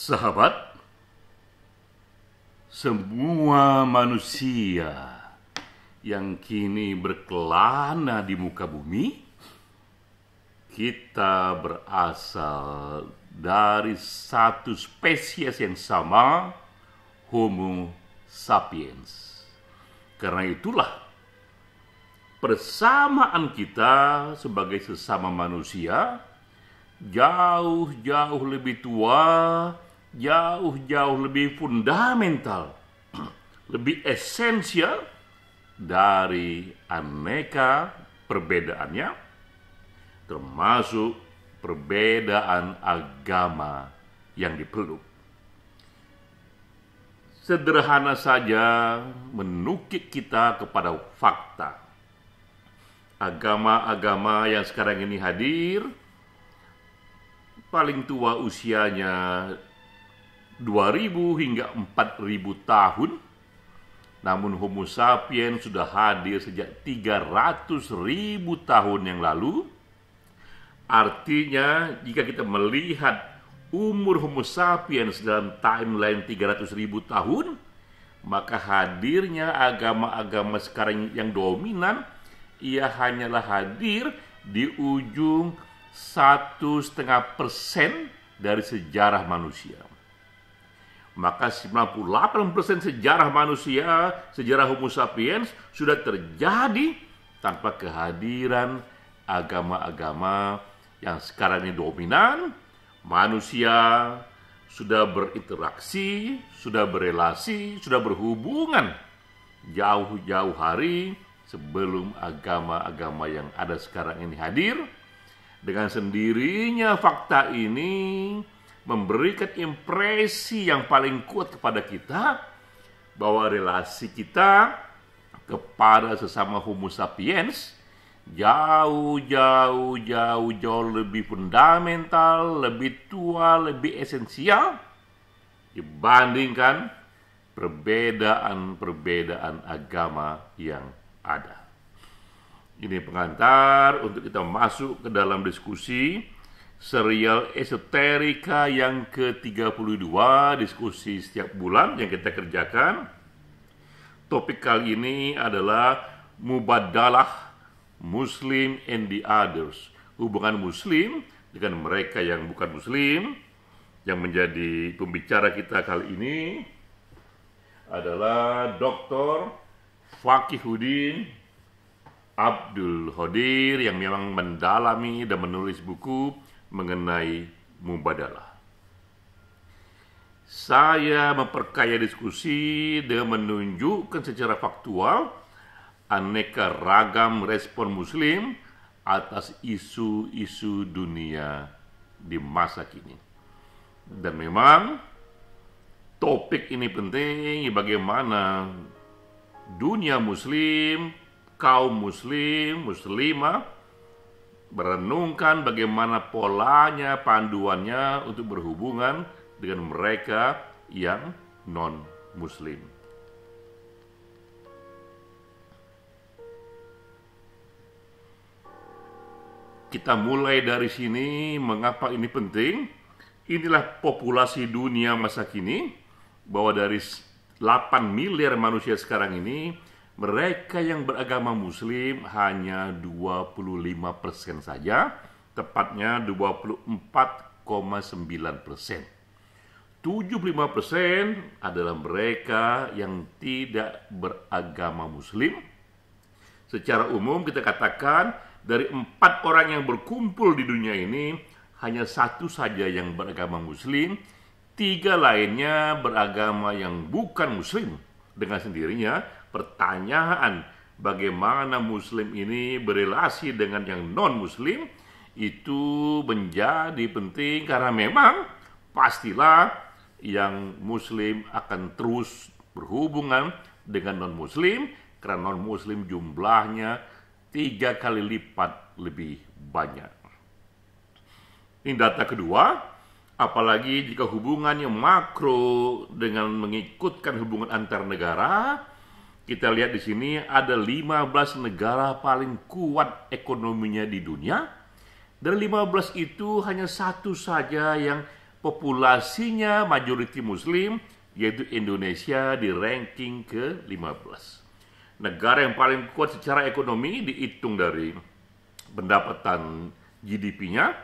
Sahabat, semua manusia yang kini berkelana di muka bumi, kita berasal dari satu spesies yang sama, Homo sapiens. Karena itulah persamaan kita sebagai sesama manusia jauh-jauh lebih tua, jauh-jauh lebih fundamental, lebih esensial dari aneka perbedaannya, termasuk perbedaan agama yang dipeluk. Sederhana saja menukik kita kepada fakta. Agama-agama yang sekarang ini hadir, paling tua usianya 2000 hingga 4000 tahun. Namun Homo sapiens sudah hadir sejak 300.000 tahun yang lalu. Artinya jika kita melihat umur Homo sapiens dalam timeline 300.000 tahun, maka hadirnya agama-agama sekarang yang dominan, ia hanyalah hadir di ujung 1,5% dari sejarah manusia. Maka 98% sejarah manusia, sejarah Homo sapiens sudah terjadi tanpa kehadiran agama-agama yang sekarang ini dominan. Manusia sudah berinteraksi, sudah berelasi, sudah berhubungan jauh-jauh hari sebelum agama-agama yang ada sekarang ini hadir. Dengan sendirinya fakta ini memberikan impresi yang paling kuat kepada kita bahwa relasi kita kepada sesama Homo sapiens jauh lebih fundamental, lebih tua, lebih esensial dibandingkan perbedaan-perbedaan agama yang ada. Ini pengantar untuk kita masuk ke dalam diskusi serial esoterika yang ke-32, diskusi setiap bulan yang kita kerjakan. Topik kali ini adalah mubadalah Muslim and the others, hubungan Muslim dengan mereka yang bukan Muslim. Yang menjadi pembicara kita kali ini adalah Dr. Fakihuddin Abdul Qadir yang memang mendalami dan menulis buku mengenai mubadalah. Saya memperkaya diskusi dengan menunjukkan secara faktual aneka ragam respon Muslim atas isu-isu dunia di masa kini. Dan memang topik ini penting bagaimana dunia Muslim, kaum Muslim, Muslimah merenungkan bagaimana polanya, panduannya untuk berhubungan dengan mereka yang non-Muslim. Kita mulai dari sini, mengapa ini penting? Inilah populasi dunia masa kini, bahwa dari 8 miliar manusia sekarang ini, mereka yang beragama Muslim hanya 25% saja, tepatnya 24,9%. 75% adalah mereka yang tidak beragama Muslim. Secara umum kita katakan dari 4 orang yang berkumpul di dunia ini, hanya 1 saja yang beragama Muslim, 3 lainnya beragama yang bukan Muslim. Dengan sendirinya, pertanyaan bagaimana Muslim ini berelasi dengan yang non-Muslim itu menjadi penting, karena memang pastilah yang Muslim akan terus berhubungan dengan non-Muslim, karena non-Muslim jumlahnya 3 kali lipat lebih banyak. Ini data kedua, apalagi jika hubungannya makro dengan mengikutkan hubungan antar negara. Kita lihat di sini ada 15 negara paling kuat ekonominya di dunia. Dari 15 itu hanya 1 saja yang populasinya majoriti Muslim, yaitu Indonesia di ranking ke-15. Negara yang paling kuat secara ekonomi dihitung dari pendapatan GDP-nya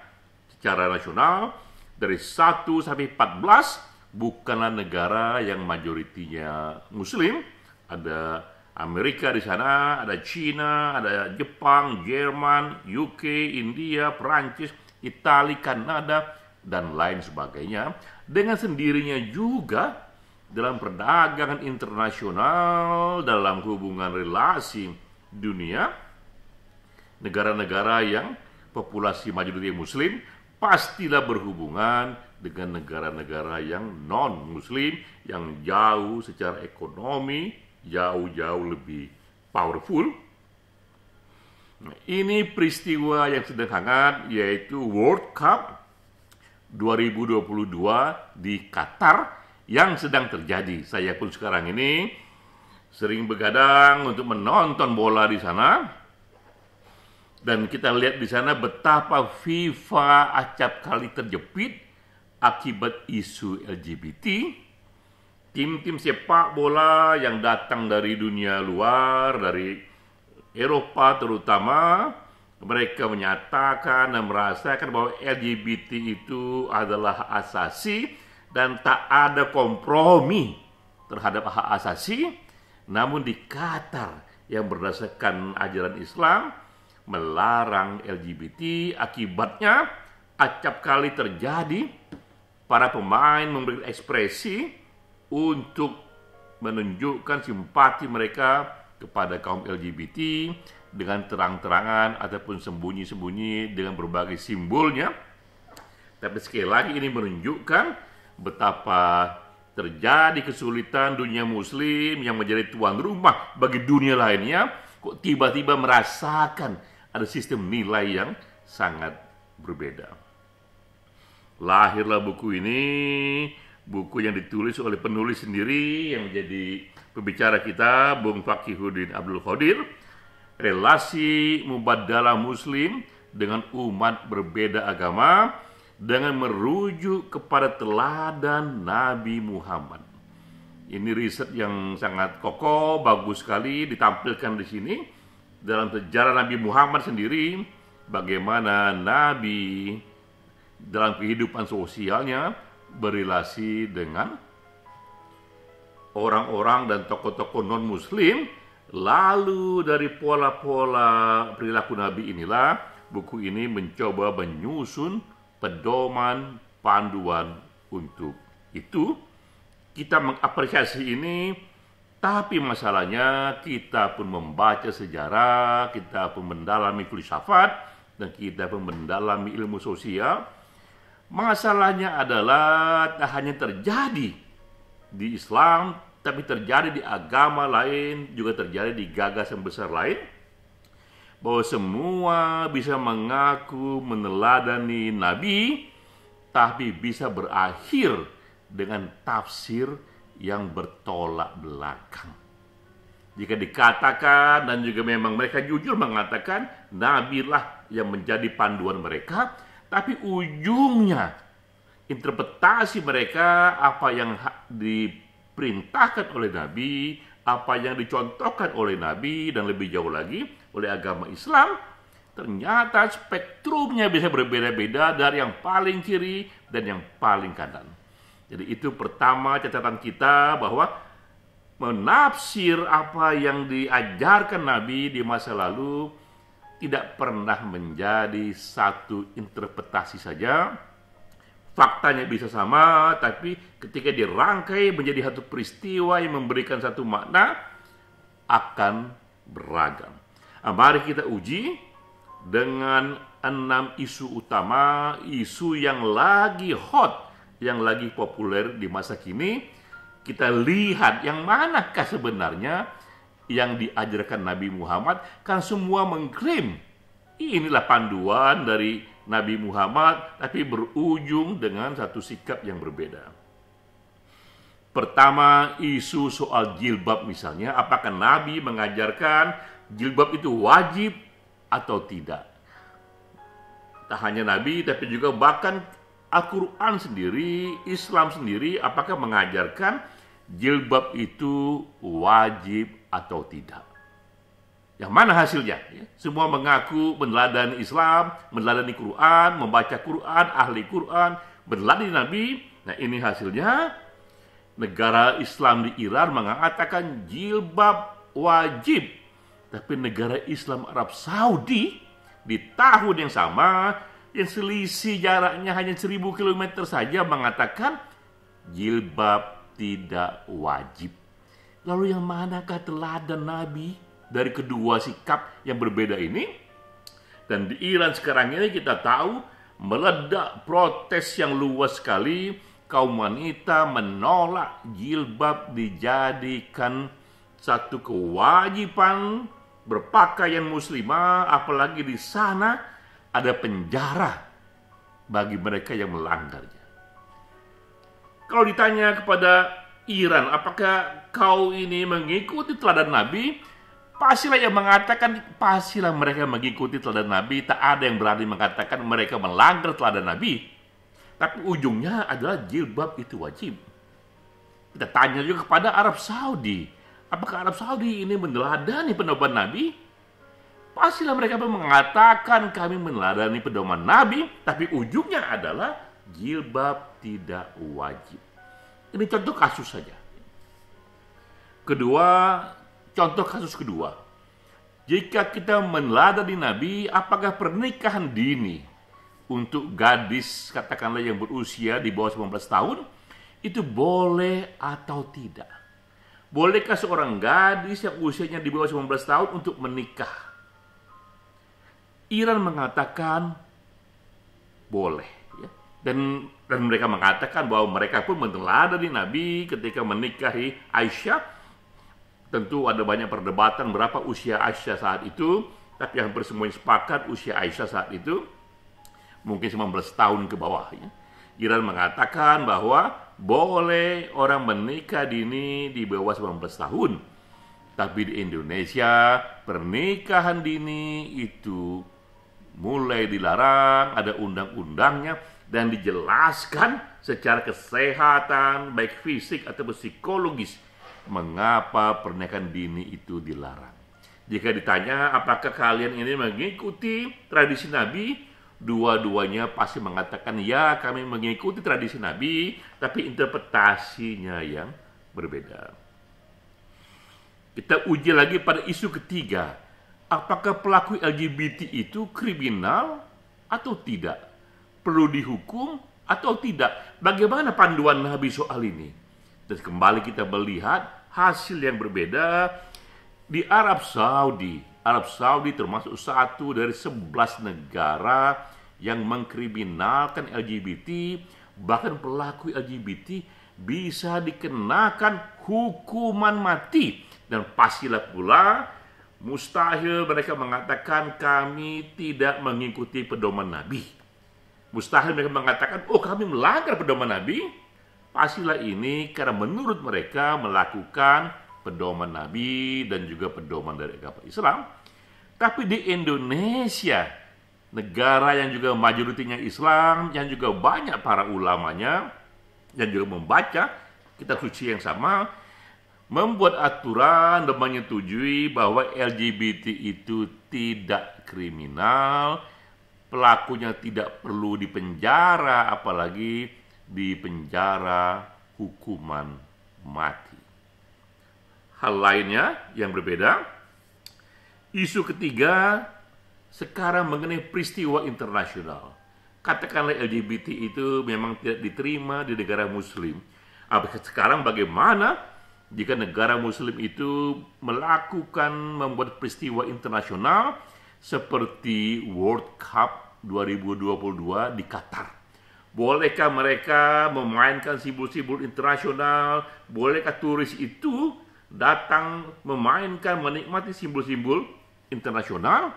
secara nasional dari 1 sampai 14 bukanlah negara yang majoritinya Muslim. Ada Amerika di sana, ada Cina, ada Jepang, Jerman, UK, India, Perancis, Italia, Kanada, dan lain sebagainya. Dengan sendirinya juga dalam perdagangan internasional, dalam hubungan relasi dunia, negara-negara yang populasi majoriti Muslim pastilah berhubungan dengan negara-negara yang non-Muslim, yang jauh secara ekonomi, jauh-jauh lebih powerful. Nah, ini peristiwa yang sedang hangat, yaitu World Cup 2022 di Qatar yang sedang terjadi. Saya pun sekarang ini sering begadang untuk menonton bola di sana, dan kita lihat di sana betapa FIFA acap kali terjepit akibat isu LGBT. Tim-tim sepak bola yang datang dari dunia luar, dari Eropa terutama, mereka menyatakan dan merasakan bahwa LGBT itu adalah hak asasi dan tak ada kompromi terhadap hak asasi. Namun di Qatar yang berdasarkan ajaran Islam melarang LGBT, akibatnya acap kali terjadi para pemain memberikan ekspresi untuk menunjukkan simpati mereka kepada kaum LGBT dengan terang-terangan ataupun sembunyi-sembunyi dengan berbagai simbolnya. Tapi sekali lagi ini menunjukkan betapa terjadi kesulitan dunia Muslim yang menjadi tuan rumah bagi dunia lainnya, kok tiba-tiba merasakan ada sistem nilai yang sangat berbeda. Lahirlah buku ini, buku yang ditulis oleh penulis sendiri yang menjadi pembicara kita, Bung Fakihuddin Abdul Qadir, relasi mubadalah Muslim dengan umat berbeda agama dengan merujuk kepada teladan Nabi Muhammad. Ini riset yang sangat kokoh, bagus sekali ditampilkan di sini dalam sejarah Nabi Muhammad sendiri, bagaimana Nabi dalam kehidupan sosialnya berrelasi dengan orang-orang dan tokoh-tokoh non-Muslim. Lalu dari pola-pola perilaku Nabi inilah buku ini mencoba menyusun pedoman panduan untuk itu. Kita mengapresiasi ini, tapi masalahnya kita pun membaca sejarah, kita pun mendalami filsafat, dan kita pun mendalami ilmu sosial. Masalahnya adalah tak hanya terjadi di Islam, tapi terjadi di agama lain, juga terjadi di gagasan besar lain, bahwa semua bisa mengaku meneladani Nabi, tapi bisa berakhir dengan tafsir yang bertolak belakang. Jika dikatakan, dan juga memang mereka jujur mengatakan Nabi lah yang menjadi panduan mereka, tapi ujungnya interpretasi mereka, apa yang diperintahkan oleh Nabi, apa yang dicontohkan oleh Nabi, dan lebih jauh lagi oleh agama Islam, ternyata spektrumnya bisa berbeda-beda dari yang paling kiri dan yang paling kanan. Jadi itu pertama catatan kita, bahwa menafsir apa yang diajarkan Nabi di masa lalu tidak pernah menjadi satu interpretasi saja. Faktanya bisa sama, tapi ketika dirangkai menjadi satu peristiwa yang memberikan satu makna, akan beragam. Mari kita uji dengan 6 isu utama, isu yang lagi hot, yang lagi populer di masa kini. Kita lihat yang manakah sebenarnya yang diajarkan Nabi Muhammad. Kan semua mengklaim inilah panduan dari Nabi Muhammad, tapi berujung dengan satu sikap yang berbeda. Pertama, isu soal jilbab misalnya. Apakah Nabi mengajarkan jilbab itu wajib atau tidak? Tak hanya Nabi, tapi juga bahkan Al-Quran sendiri, Islam sendiri, apakah mengajarkan jilbab itu wajib atau tidak? Yang mana hasilnya? Semua mengaku meneladani Islam, meneladani Quran, membaca Quran, ahli Quran, meneladani Nabi. Nah, ini hasilnya. Negara Islam di Iran mengatakan jilbab wajib. Tapi negara Islam Arab Saudi di tahun yang sama, yang selisih jaraknya hanya 1000 km saja, mengatakan jilbab tidak wajib. Lalu yang manakah teladan Nabi dari kedua sikap yang berbeda ini? Dan di Iran sekarang ini kita tahu meledak protes yang luas sekali. Kaum wanita menolak jilbab dijadikan satu kewajiban berpakaian muslimah, apalagi di sana ada penjara bagi mereka yang melanggarnya. Kalau ditanya kepada Iran, apakah kau ini mengikuti teladan Nabi? Pastilah yang mengatakan, pastilah mereka mengikuti teladan Nabi. Tak ada yang berani mengatakan mereka melanggar teladan Nabi. Tapi ujungnya adalah jilbab itu wajib. Kita tanya juga kepada Arab Saudi. Apakah Arab Saudi ini meneladani pedoman Nabi? Pastilah mereka mengatakan kami meneladani pedoman Nabi. Tapi ujungnya adalah jilbab tidak wajib. Ini contoh kasus saja. Contoh kasus kedua. Jika kita meneladani Nabi, apakah pernikahan dini untuk gadis katakanlah yang berusia di bawah 19 tahun itu boleh atau tidak? Bolehkah seorang gadis yang usianya di bawah 19 tahun untuk menikah? Iran mengatakan boleh, ya. Dan mereka mengatakan bahwa mereka pun meneladani Nabi ketika menikahi Aisyah. Tentu ada banyak perdebatan berapa usia Aisyah saat itu, tapi hampir semuanya sepakat usia Aisyah saat itu mungkin 19 tahun ke bawah, ya. Iran mengatakan bahwa boleh orang menikah dini di bawah 19 tahun. Tapi di Indonesia pernikahan dini itu mulai dilarang, ada undang-undangnya dan dijelaskan secara kesehatan baik fisik atau psikologis mengapa pernikahan dini itu dilarang. Jika ditanya apakah kalian ini mengikuti tradisi Nabi, dua-duanya pasti mengatakan ya, kami mengikuti tradisi Nabi, tapi interpretasinya yang berbeda. Kita uji lagi pada isu ketiga. Apakah pelaku LGBT itu kriminal atau tidak? Perlu dihukum atau tidak? Bagaimana panduan Nabi soal ini? Dan kembali kita melihat hasil yang berbeda di Arab Saudi. Arab Saudi termasuk satu dari 11 negara yang mengkriminalkan LGBT. Bahkan pelaku LGBT bisa dikenakan hukuman mati. Dan pastilah pula mustahil mereka mengatakan kami tidak mengikuti pedoman Nabi. Mustahil mereka mengatakan oh kami melanggar pedoman Nabi. Pastilah ini karena menurut mereka melakukan pedoman Nabi dan juga pedoman dari agama Islam. Tapi di Indonesia, negara yang juga majoritinya Islam, yang juga banyak para ulamanya, yang juga membaca kitab suci yang sama, membuat aturan dan menyetujui bahwa LGBT itu tidak kriminal, pelakunya tidak perlu dipenjara, apalagi dipenjara hukuman mati. Hal lainnya yang berbeda, isu ketiga sekarang mengenai peristiwa internasional. Katakanlah LGBT itu memang tidak diterima di negara muslim. Sekarang bagaimana jika negara muslim itu membuat peristiwa internasional seperti World Cup 2022 di Qatar? Bolehkah mereka memainkan simbol-simbol internasional? Bolehkah turis itu datang memainkan, menikmati simbol-simbol internasional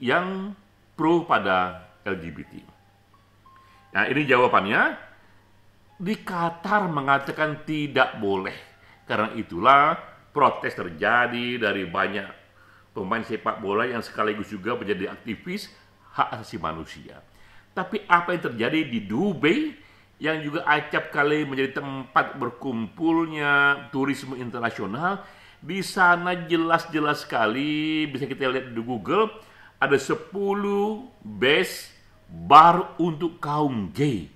yang pro pada LGBT? Nah, ini jawabannya. Di Qatar mengatakan tidak boleh. Karena itulah protes terjadi dari banyak pemain sepak bola yang sekaligus juga menjadi aktivis hak asasi manusia. Tapi apa yang terjadi di Dubai, yang juga acap kali menjadi tempat berkumpulnya turisme internasional, di sana jelas-jelas sekali, bisa kita lihat di Google, ada 10 best bar untuk kaum gay.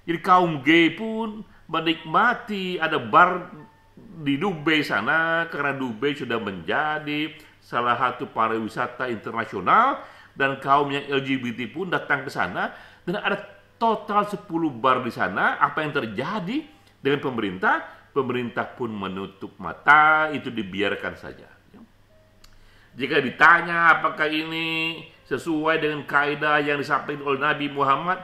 Jadi kaum gay pun menikmati ada bar di Dubai sana, karena Dubai sudah menjadi salah satu pariwisata internasional, dan kaum yang LGBT pun datang ke sana, dan ada total 10 bar di sana. Apa yang terjadi dengan pemerintah? Pemerintah pun menutup mata, itu dibiarkan saja. Jika ditanya apakah ini sesuai dengan kaidah yang disampaikan oleh Nabi Muhammad,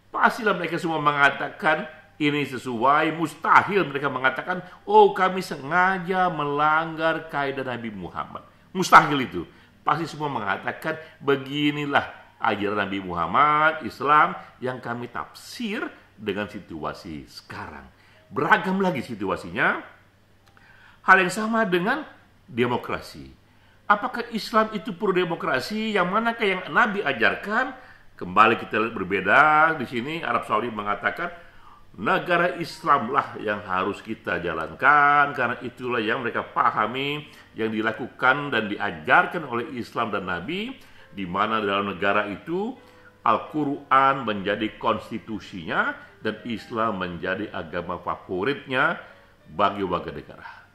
pastilah mereka semua mengatakan ini sesuai. Mustahil mereka mengatakan, oh kami sengaja melanggar kaidah Nabi Muhammad. Mustahil itu. Pasti semua mengatakan beginilah ajaran Nabi Muhammad, Islam, yang kami tafsir dengan situasi sekarang. Beragam lagi situasinya. Hal yang sama dengan demokrasi. Apakah Islam itu pro demokrasi? Yang manakah yang Nabi ajarkan? Kembali kita lihat berbeda. Di sini Arab Saudi mengatakan negara Islamlah yang harus kita jalankan, karena itulah yang mereka pahami, yang dilakukan dan diajarkan oleh Islam dan Nabi, di mana dalam negara itu Al-Quran menjadi konstitusinya dan Islam menjadi agama favoritnya bagi warga negara.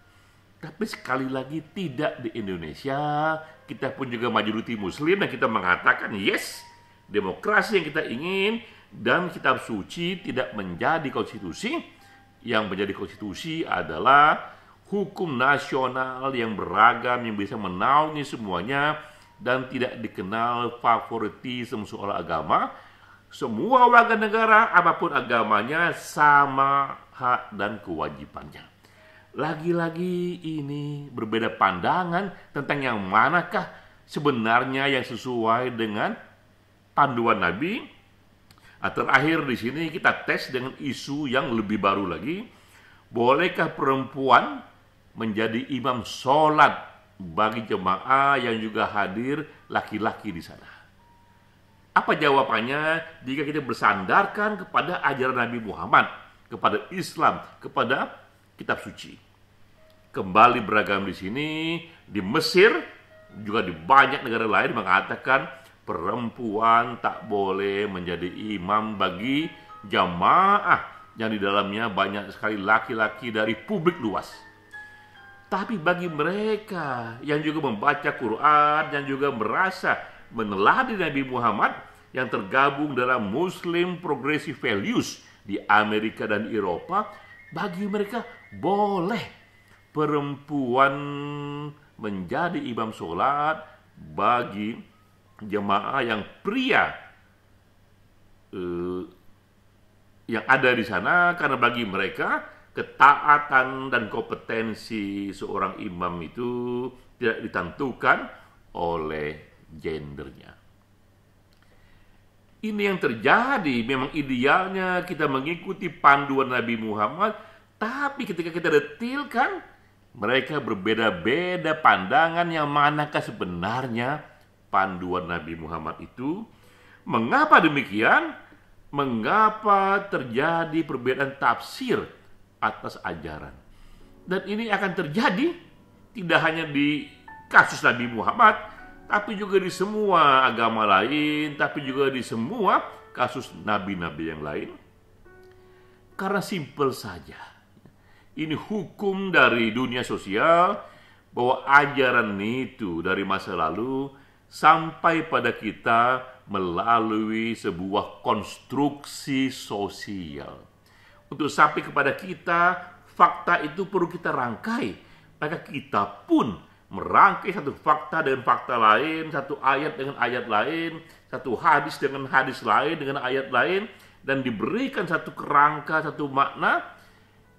Tapi sekali lagi tidak di Indonesia. Kita pun juga majoriti Muslim dan kita mengatakan yes, demokrasi yang kita ingin, dan kitab suci tidak menjadi konstitusi. Yang menjadi konstitusi adalah hukum nasional yang beragam, yang bisa menaungi semuanya, dan tidak dikenal favoritisme soal agama. Semua warga negara, apapun agamanya, sama hak dan kewajibannya. Lagi-lagi ini berbeda pandangan tentang yang manakah sebenarnya yang sesuai dengan panduan Nabi. Terakhir di sini kita tes dengan isu yang lebih baru lagi. Bolehkah perempuan menjadi imam sholat bagi jemaah yang juga hadir laki-laki di sana? Apa jawabannya jika kita bersandarkan kepada ajaran Nabi Muhammad, kepada Islam, kepada kitab suci? Kembali beragam di sini. Di Mesir, juga di banyak negara lain mengatakan perempuan tak boleh menjadi imam bagi jamaah yang di dalamnya banyak sekali laki-laki dari publik luas. Tapi bagi mereka yang juga membaca Quran, yang juga merasa meneladani Nabi Muhammad, yang tergabung dalam Muslim Progressive Values di Amerika dan Eropa, bagi mereka boleh perempuan menjadi imam sholat bagi jemaah yang pria yang ada di sana, karena bagi mereka ketaatan dan kompetensi seorang imam itu tidak ditentukan oleh gendernya. Ini yang terjadi. Memang idealnya kita mengikuti panduan Nabi Muhammad, tapi ketika kita detilkan, mereka berbeda-beda pandangan yang manakah sebenarnya panduan Nabi Muhammad itu. Mengapa demikian? Mengapa terjadi perbedaan tafsir atas ajaran? Dan ini akan terjadi tidak hanya di kasus Nabi Muhammad, tapi juga di semua agama lain, tapi juga di semua kasus nabi-nabi yang lain. Karena simpel saja, ini hukum dari dunia sosial, bahwa ajaran itu dari masa lalu sampai pada kita melalui sebuah konstruksi sosial. Untuk sampai kepada kita, fakta itu perlu kita rangkai. Maka kita pun merangkai satu fakta dengan fakta lain, satu ayat dengan ayat lain, satu hadis dengan hadis lain, dengan ayat lain, dan diberikan satu kerangka, satu makna.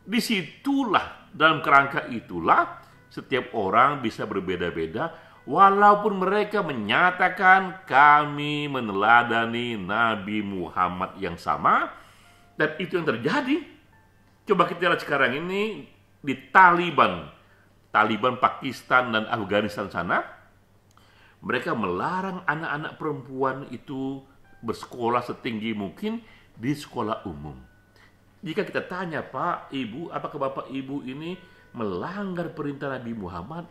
Disitulah, dalam kerangka itulah, setiap orang bisa berbeda-beda, walaupun mereka menyatakan kami meneladani Nabi Muhammad yang sama. Dan itu yang terjadi. Coba kita lihat sekarang ini di Taliban Pakistan dan Afghanistan sana. Mereka melarang anak-anak perempuan itu bersekolah setinggi mungkin di sekolah umum. Jika kita tanya, Pak, Ibu, apakah Bapak Ibu ini melanggar perintah Nabi Muhammad?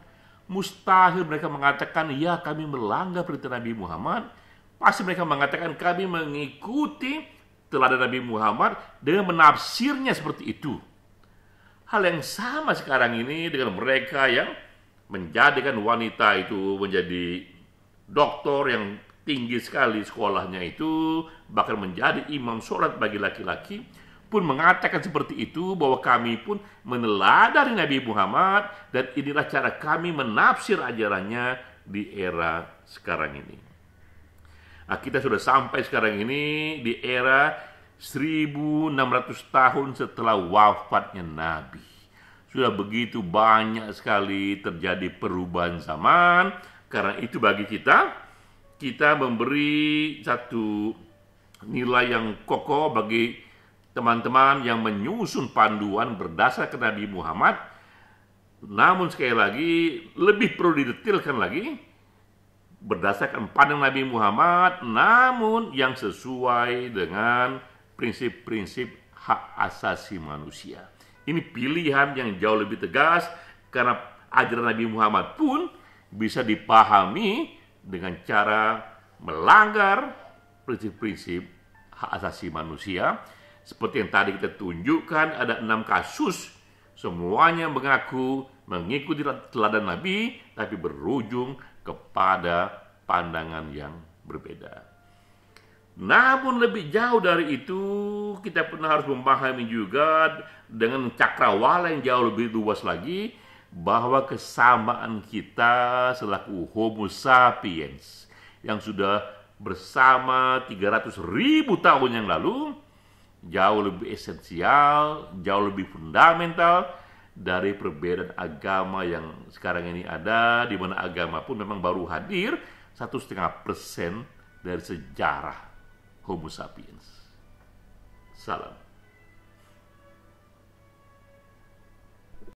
Mustahil mereka mengatakan, ya kami melanggar perintah Nabi Muhammad. Pasti mereka mengatakan, kami mengikuti teladan Nabi Muhammad dengan menafsirnya seperti itu. Hal yang sama sekarang ini dengan mereka yang menjadikan wanita itu menjadi doktor yang tinggi sekali sekolahnya itu, bahkan menjadi imam sholat bagi laki-laki, pun mengatakan seperti itu, bahwa kami pun meneladani Nabi Muhammad dan inilah cara kami menafsir ajarannya di era sekarang ini. Nah, kita sudah sampai sekarang ini di era 1600 tahun setelah wafatnya Nabi. Sudah begitu banyak sekali terjadi perubahan zaman. Karena itu bagi kita memberi satu nilai yang kokoh bagi teman-teman yang menyusun panduan berdasarkan Nabi Muhammad. Namun sekali lagi, lebih perlu didetailkan lagi berdasarkan pandangan Nabi Muhammad, namun yang sesuai dengan prinsip-prinsip hak asasi manusia. Ini pilihan yang jauh lebih tegas, karena ajaran Nabi Muhammad pun bisa dipahami dengan cara melanggar prinsip-prinsip hak asasi manusia. Seperti yang tadi kita tunjukkan, ada 6 kasus, semuanya mengaku mengikuti teladan Nabi, tapi berujung kepada pandangan yang berbeda. Namun lebih jauh dari itu, kita pun harus memahami juga dengan cakrawala yang jauh lebih luas lagi, bahwa kesamaan kita selaku Homo sapiens yang sudah bersama 300.000 tahun yang lalu, jauh lebih esensial, jauh lebih fundamental dari perbedaan agama yang sekarang ini ada, di mana agama pun memang baru hadir 1,5% dari sejarah Homo sapiens. Salam.